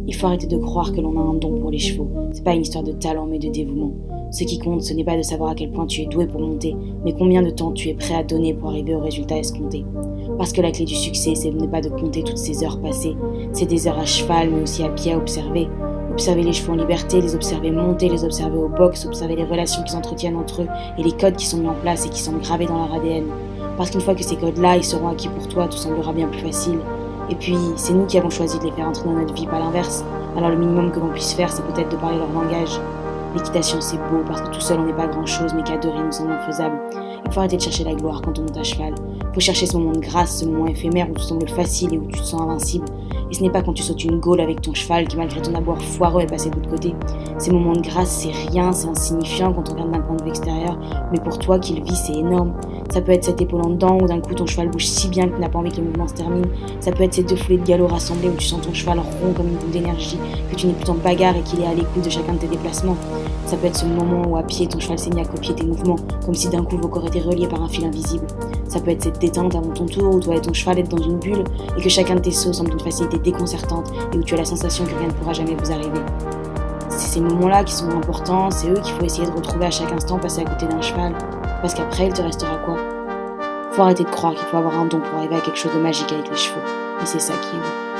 Il faut arrêter de croire que l'on a un don pour les chevaux. C'est pas une histoire de talent mais de dévouement. Ce qui compte, ce n'est pas de savoir à quel point tu es doué pour monter, mais combien de temps tu es prêt à donner pour arriver au résultat escompté. Parce que la clé du succès, ce n'est pas de compter toutes ces heures passées, c'est des heures à cheval mais aussi à pied à observer. Observer les chevaux en liberté, les observer monter, les observer au box, observer les relations qu'ils entretiennent entre eux et les codes qui sont mis en place et qui sont gravés dans leur ADN. Parce qu'une fois que ces codes-là, ils seront acquis pour toi, tout semblera bien plus facile. Et puis, c'est nous qui avons choisi de les faire entrer dans notre vie, pas l'inverse. Alors le minimum que l'on puisse faire, c'est peut-être de parler leur langage. L'équitation, c'est beau, parce que tout seul, on n'est pas grand-chose, mais qu'à deux, rien ne semble faisable. Il faut arrêter de chercher la gloire quand on monte à cheval. Il faut chercher ce moment de grâce, ce moment éphémère où tout semble facile et où tu te sens invincible. Et ce n'est pas quand tu sautes une gaule avec ton cheval qui, malgré ton abord foireux, est passé de l'autre côté. Ces moments de grâce, c'est rien, c'est insignifiant quand on regarde d'un point de vue extérieur, mais pour toi qui le vis, c'est énorme. Ça peut être cette épaule en dedans où d'un coup ton cheval bouge si bien que tu n'as pas envie que le mouvement se termine. Ça peut être ces deux foulées de galop rassemblées où tu sens ton cheval rond comme une boule d'énergie, que tu n'es plus en bagarre et qu'il est à l'écoute de chacun de tes déplacements. Ça peut être ce moment où à pied ton cheval s'est mis à copier tes mouvements, comme si d'un coup vos corps étaient reliés par un fil invisible. Ça peut être cette détente avant ton tour où toi et ton cheval êtes dans une bulle et que chacun de tes sauts semble d'une facilité déconcertante et où tu as la sensation que rien ne pourra jamais vous arriver. C'est ces moments-là qui sont importants, c'est eux qu'il faut essayer de retrouver à chaque instant passé à côté d'un cheval. Parce qu'après, il te restera quoi? Faut arrêter de croire qu'il faut avoir un don pour arriver à quelque chose de magique avec les chevaux. Et c'est ça qui est beau.